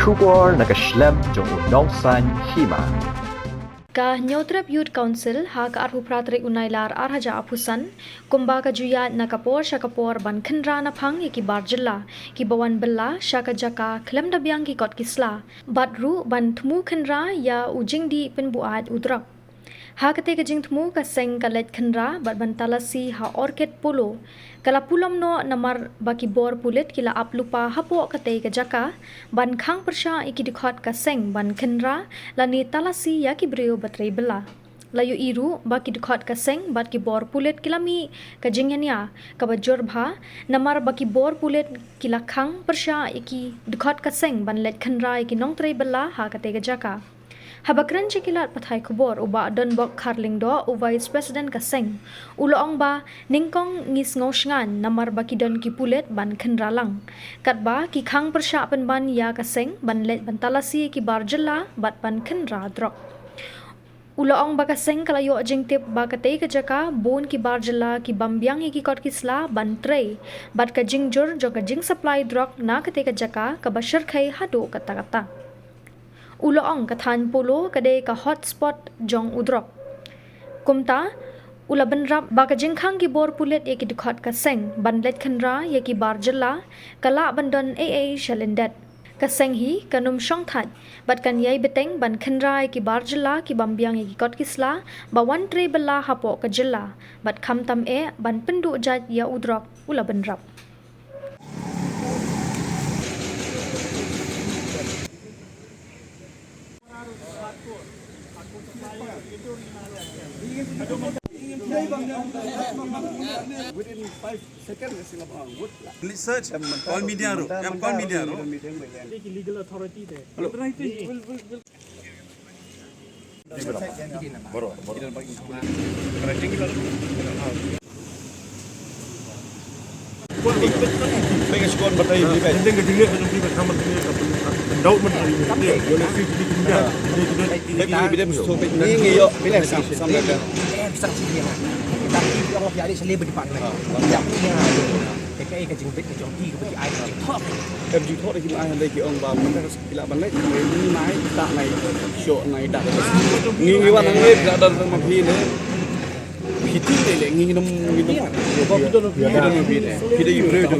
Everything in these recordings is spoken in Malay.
Shubor nakaslem jong unongsan hima. Ka Nyotrap Youth Council ha ka arhu pratrik unailar arhaja apusan kumba ka juya nakapor syakapor ban khendra na phang ki barjilla ki bawan bella syaka jaka klem dabyang ki kot kisla badru ban thmu khendra ya ujing di penbuat udrak ha kate ka jing thmu ka seng ka let khendra bat ban talasi ha orchid polo kala pulam no namar baki bor pulit kila aplupa hapo kate ka jaka ban khang persha iki dikhot ka seng ban khendra lani talasi ya ki brio batrei bela layu iru baki dikhot ka seng bat ki bor pulit kilami ka jingyania ka bajor bha namar baki bor pulit kila khang persha iki dikhot ka seng ban let khendra iki nong trei bela ha kate ka jaka Habakran cikilat pathai kubor uba don bok karling do u vice president kaseng uloong ba ningkong ngis ngosngan namar baki don ki pulet ban khenralang katba ki khang persha pen ban ya kaseng ban let ban talasi ki barjella bat ban khenra drok uloong ba kaseng kalayo jingtip ba katei ka jaka bon ki barjella ki bambyang ki kot kisla ban trei bat ka jingjur jo ka jing supply drok na katei ka jaka ka bashar khai hado kata kata Uloong kathan polo kade ka hotspot jong udrok. Kumta ula benrap baka jingkhang ki bor pulet ye ki dikhot ka seng banlet khanra ye ki barjella kala bandon aa shalendet. Ka seng hi kanum shong that bat kan yai beteng ban khanra ye ki barjella ki bambyang ye ki kot kisla bawan tre bela hapo ka jilla bat kham tam e ban pendu jat ya udrok ula benrap. Within 5 seconds, sila bang wood. Please search. Call media ro. Call media ro. Legal authority there. Hello. Boro. Pengen skor batai beli baik. Hindi ka dinga kanang bibat haman dinga ka daw man ari ni. Yo na fi di kinda. Baik bidam stupid. Ni ngiyo bila sam daga. Sang sini ha. Tapi orang fi ada seleb department. Yang punya PKI ka jing bet ka jong ki ka bagi ai jing top. Em jing thot ki ai đây ki ông bà mình đang bila ban lai ni mai tak nai show nai dak. Ngi wan ngai bila dar ma phi ne. Piti le ngi nom ngi nom. Ko pito no phi no phi ne. Phi de yu re jo.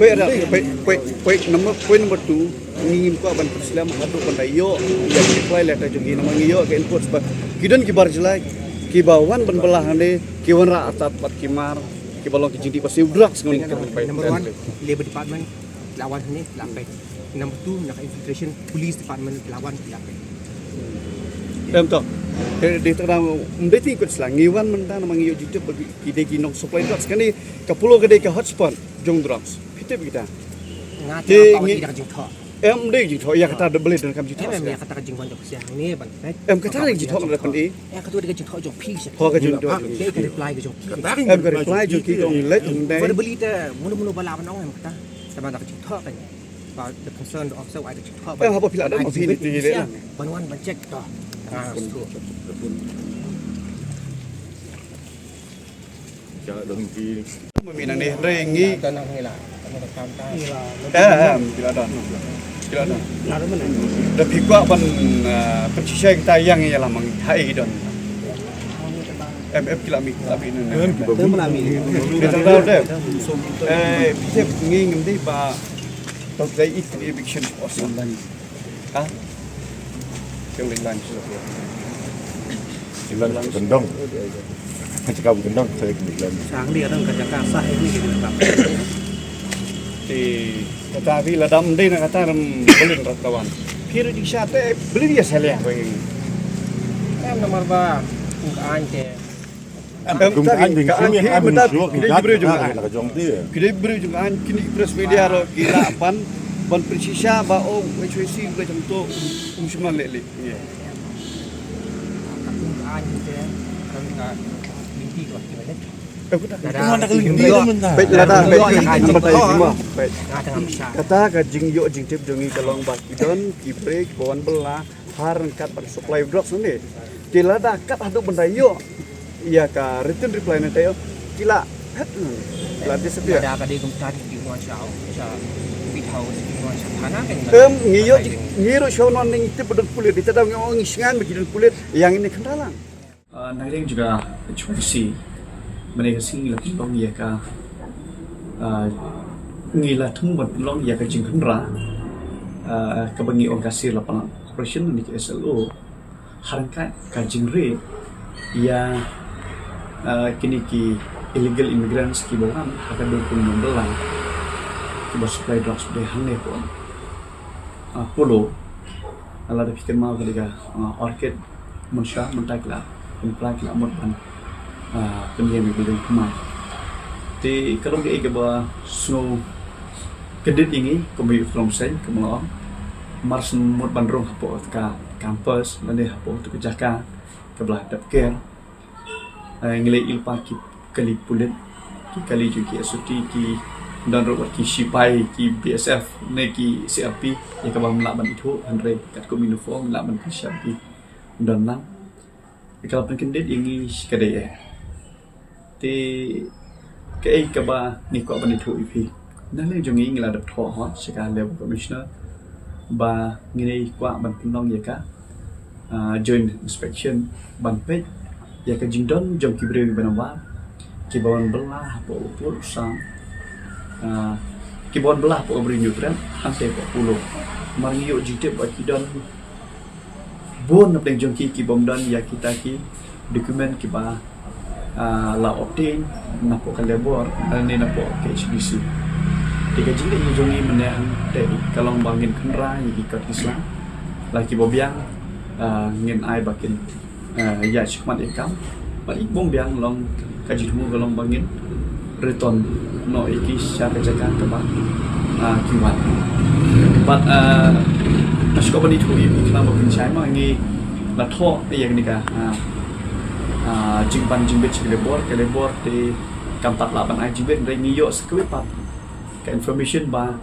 Pe ada pe number 2 ngi ko ban Islam hadu pandai yo yang diploy leta jogi nama ngi yo ke input ba. Kidon ki barjela ki bawan ban belah ande ki wan ra atat pat kimar ki balong ki jindi pasti udrak ngon Number 1 labor department lawan ni lapai. Number 2 nak infiltration police department lawan lapai. Em to. Di tengah mendeti ikut selang ngiwan menda nama ngi yo jitu bagi ki ki nong supply drugs kan ni ka pulo gede ka hotspot jong drugs. Pite kita. Ngati apa lagi dak jing top. Em dei ji tho ya kata beli dan kam ji tho. Em ya kata jing wan jok siang ni ban. Em kata ji tho na kan i. Ya kata dia jing top jok pi. Ho ka jing tho. Dia ka reply ka jok. Em ka reply jo ki dong let dai. Verbally ta mulu bala ban ong em kata. Sama dak jing top kan. About the concern of so I jing top. Em apa pila dan fi ni le. Ban wan ban check to. Jangan dong ki. Meminang ni rengi. Tanang ni lah. Tanang kam ta. Bila dan. Bila dan. Dah pikwa ban pencisai kita yang ialah mang hai don. Em kila mi tapi ni. Kita melami. Kita tahu deh. Kita nging ni ba tau dai it eviction awesome. Ha? Yang lain sudah. Ilang gendong. Cakap gendong saya kemudian. Sang dia orang kerja kasah ini gitu Pak. Thì kata vi là đâm đây là kata đâm boleh kawan. Phía di sate beli dia salah bagi. Em nomor ba ang ke. Kum kan ding sini am suo kita beri juga nak jong dia. Kita beri juga kini press media ro kira apan ban persisya ba o HWC macam tu semua lele. Ang ke. Kan ka binti ko kita. Aku tak. Mana kalau dia mentah. Baik lada baik number tadi semua. Baik. Tengah besar. Kata ka jing yo jing tip jongi kalong ba kidon ki break bawan belah har kat bar supply drugs ni. Kila dah kat adu benda yo. Iya ka return reply na tayo. Kila hat. Kila dia sedia. Ada ka di kum tadi di nuan chao. Cha ពីថ tahu semua sederhana kan. Ngiro show non ning itu bedul kulit itu dah ngomong ngisingan begitu kulit yang ini kendalang. Naging juga cuci mereka sing lebih long ya ka ngila tumbuh long ya ka jingkra kebangi organisasi lapangan operation di SLO harangkat ka jingre ya kini ki illegal immigrants ki bawang akan dukung membelang ki supply drugs de hangne pun polo ala da fikir mau ketika orchid munsha mentakla implant la mon pendiam di rumah di kalau ke ba snow kedit ini kombi from sen kemau mars mot bandrong hapo ka campus lande hapo tu jaka ke belah dapker ngilai ilpa ki kali pulit ki kali juga SOT ki dan robot ki sipai ki BSF ne ki CRP ya ka bang laban itu andre kat ko uniform laban ki siapi dan lang kalau pendek ini kadai ti cái ba ni ko ban thu ip na le jong ngi la da tho ho sika level commissioner ba ngi nei kwa ban pinong ya ka joint inspection ban pe ya ka jingdon jong ki bre ban wa ki bon belah po pul sang ki bon belah po bre nyutran ante po pulo mari yo jite ba ki don bon na jong ki bom don ya kita ki dokumen ki ba la obtain na po kalebor ni na po HBC tiga jili ni jongi menehan teh kalau bangin kenra yi kat Islam lagi bobiang ngin ai bakin ya cuma ikam balik bombiang long kaji tumu kalau bangin return no iki syara jaga ke ba kiwan but asko bani tu ini kenapa pincai ma ngi la tho yang ni ka jingban jingbet kelebor di kampat laban ai jingbet dari ngiyo sekwepat ke information ba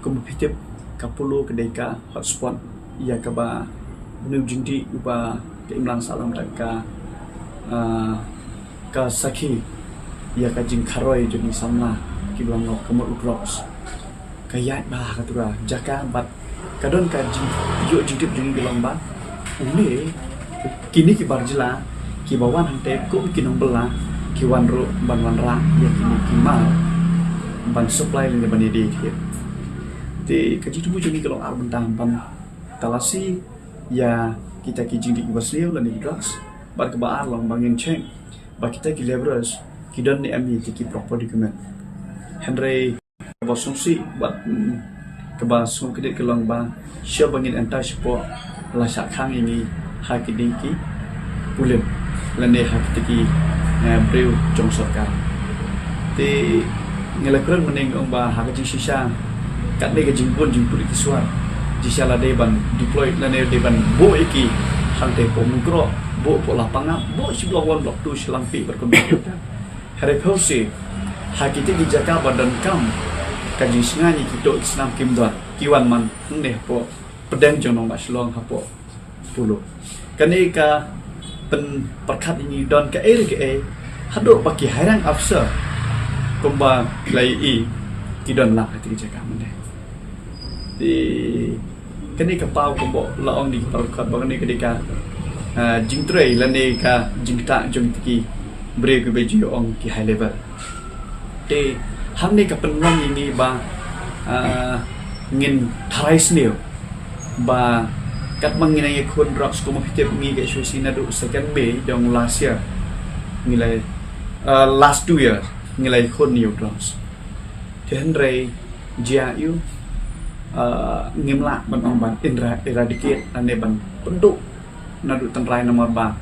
kompetitif kapulu kedeka hotspot ia ka ba nu jindi ba ke imlang salam ka ka sakhi ia ka jing kharoi jeni samna ki bang nok kemot drops kayat ba ka tura jaka bat kadon ka jing yo jingtip jing gelang ba ule kini ki barjela ki bawan hante ko kinong bela ki wanro ban wanra ya kini kimal ban supply ni ban di ti kaji tu juni kalau arban tampan talasi ya kita ki jingdi basliu lan di drugs bar ke baar long bangin cheng ba kita ki laborers ki don ni ami ti ki proper document henry bosungsi bat ke ba sung kedit ke long ba sya bangin antai support la sak khang ini hakidiki ulim lande hakiki breu jong sarkar ti ngelakran mening ong ba hakaji sisa kat de jingpun jingpun ki suar jisala de ban deploy lande de ban bo iki hante ko mugro bo po lapangan bo si blok 1 blok 2 selampi berkomputer hari pose hakiti ki jaka badan kam kaji singani ki do islam kimdor kiwan man ne po pedang jonong baslong hapo pulo kanika pen perkat ini don ke hadok baki hairang afsar kumba lai ki don lah hati jaga mende di kini kapau kumbo laong di perkat bangani ketika jingtrei lane ka jingta jongtiki bre ke beji ong ki high level te hamne ka penlang ini ba ngin tharai sneo ba kat mengenai kon drugs ko mapitip ngi ke susi na do second bay dong last year ngilai last 2 years ngilai kon new drugs henry jia yu ngimla ban ong ban eradicate ane ban penduk na do tanrai nomor ba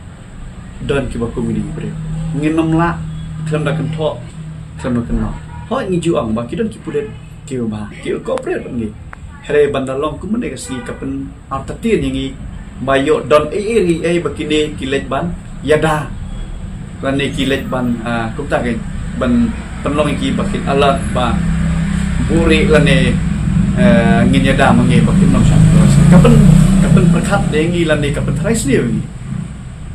don ki ba community bre nginom la klam da kan tho klam da kan no ho ngi ju ong ba ki don ki pulet ki ba ki cooperate ngi Hare bandalong kumene kasi kapen artatir yang bayo don eri bakine kilet ban yada rane kilet ban kumta ke ban penlong ki bakin alat ba buri lane ngin yada mangi bakin nom sat kapen perkat dengi lane kapen thrais ni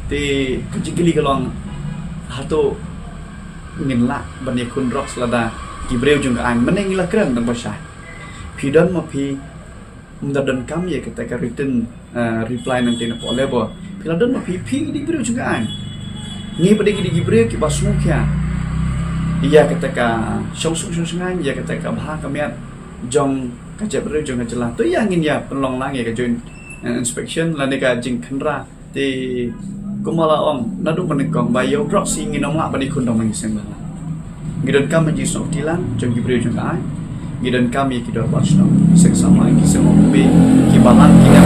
ti kujigili kalong hato ngin la ban yakun rocks lada ki breu jung an meneng la kran dang basah pidon mapi mendadan kami ya ketika written reply nanti na po level piladon mapi di biro juga an ni pada di biro ki basmukia iya ketika song sungan ya ketika bah kami jong kajak biro jong kajelah tu yang ingin ya penlong lang ya kajoin inspection la nega jing khandra ti kumala om nadu menekong bayo drop sing nginom la bani kun dong mengisem bala gidan kam menji sok tilang jong biro jong ai gidan kami kita basno seksama kisah mobil kibalan kita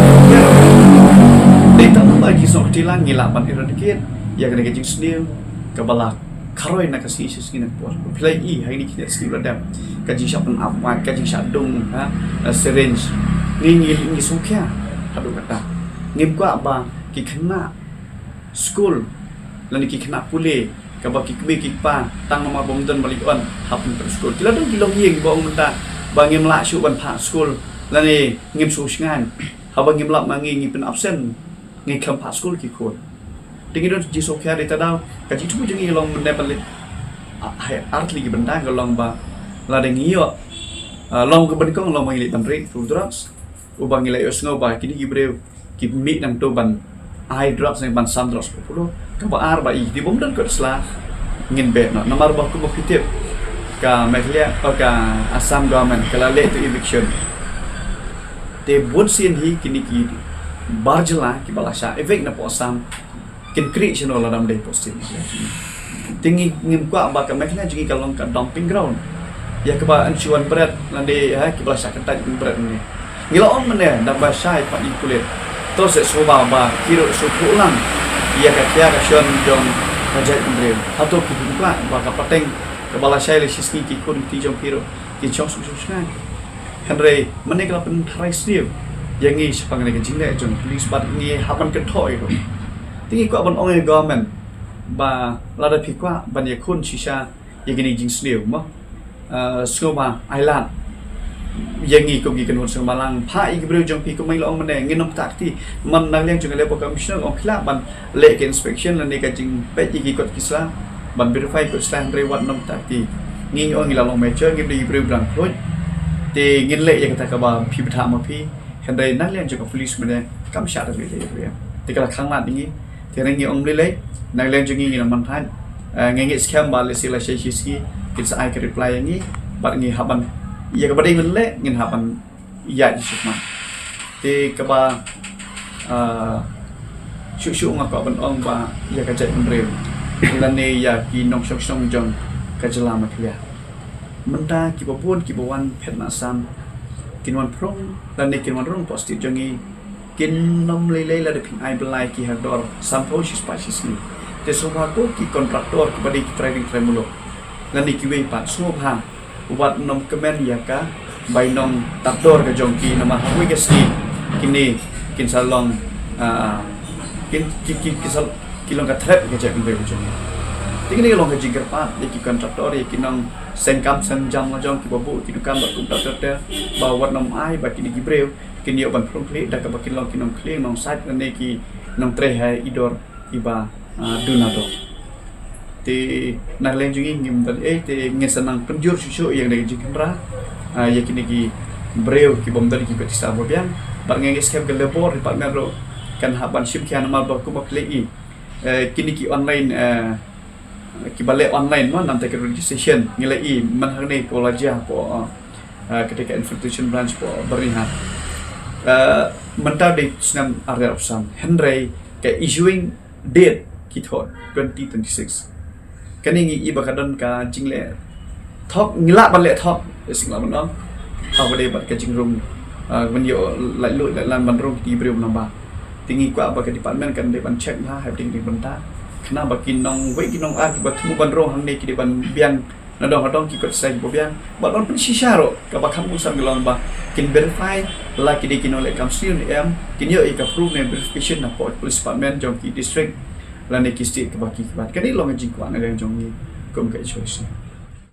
data lagi sok tilang ngilapan eradicate ya kena kecing sendiri kebala karoi nak kasih skin por play hari ni kita skill ada kaji siapan apa kaji syadung syringe ni sukia aduh kata ngim ko apa ki kena school lan ki kena pule kabak ki pa tang nomor bomdan balik on hapun per school kila dong kilong yeng bong menta bangim la shu ban pa school lan ni ngim su ngan habang ngim lap mangi ngi pen absent ngi kam pa school ki ko tingi don ji so kya deta daw ka ji tu jengi long menda balik art lagi benda long ba la de ngi yo long ke ben kong long mangi tam rek tu drugs ubang ngi la yo sngo ba kini gibreu ki mi nang to ban eye drops yang ban sun drops populo ka ba ar ba I di bom dan ko sla ngin be no nomor ba ko pitip ka melia ka Assam government kala le to eviction te bon sin hi kini ki barjala ki balasha evek na po Assam kin creation ola dam dei postin tingi ngim ko ba ka melia jingi kalong ka dumping ground ya ka ba ancuan berat lande ha ki balasha ka taj berat ni ngila on mene da ba sai pa di kulit terus soba ba kiro so pulang ia kaya kasion jong kajai umbrel atau kibukla ba ka pateng ke bala sai le siski ki kun ti jong kiro ki chong su sungai henry mene kala pen trai stiu yang ngi sepang ne jing le jong police bat ngi haban ke thoi ro tingi ko ban ong government ba la da phikwa ban ye kun shisha ye gini jing stiu mo skoma island yang ni ko gi kan hon semalang pha I gibreu jong pi ko mai long mane nginom takti man nang leng jong le po commissioner on khla ban le ke inspection la ne ka jing pe ki kot kisla ban verify ko stan rewat nom takti ngi ong la long major ngi gibreu brang khoj te ngin le ye kata ka ba phi pha ma phi hen dai nang leng jong police mane kam sha da le le te kala khang lat ngi te ngi ong le nang leng jong ngi man than ngi scam ba le sila shi ski kits ai ka reply ngi ba ngi haban ia kepada ingin le ingin hapan ia di sukma te kaba syuk ngak ban ong ba ia kajai umbrel lan ne ya ki nong sok song jong kajala maklia menta ki babun ki bawan phet na sam kinwan prong lan ne kinwan rong posti jongi kin nom le la de ping ai belai ki hador sampo shi spices ni te soba ko ki kontraktor kepada ki trading tremulo lan ne ki we pat so bha ubat nom kemen ya ka bai nom takdor ke jongki nama hawi geski kini kin salong kin sal kilong ka trap ke jek be jong tingni long ke jigar pat ki kontraktor ya kinong sengkam senjam jong ki babu ki dukan ba kum ta bawat nom ai ba kini gibreu kini oban prong kle da ka ba kinong kinong kle nong sat ne ki nong tre hai idor iba dunado te nak lenjungi ngim dan te ngesanang penjur susu yang dari jikandra ya kini ki breu ki bom dari ki petisa bobian bar ngenge skep ke lebor di partner ro kan haban ship kian mal ba ku baklei kini ki online ki bale online no nam take registration ngilai man hangne ko laja po ketika infiltration branch po bernihat mentau di senam area of some henry ke issuing date ki thot 2026 kani ngi ibakadon ka jingle thok ngila ban le thok singla ban dong thok bade bat ka jingrum ban yo lai lu lai lan ban rong ti breu namba tingi kwa ba ka department kan de ban check ha ha ting ban ta khana ba kin nong we kin nong a ki ba thu ban rong hang ne ki de ban bian na dong ki kot sai bo bian ba don pun shisha ro ka ba kham usam gelon ba kin verify la ki de kin ole kam sil em kin yo ka prove ne verification na police department jong ki district lan ne ki state ka ba ki ba kani long jing kwa na jong ni kom ka choice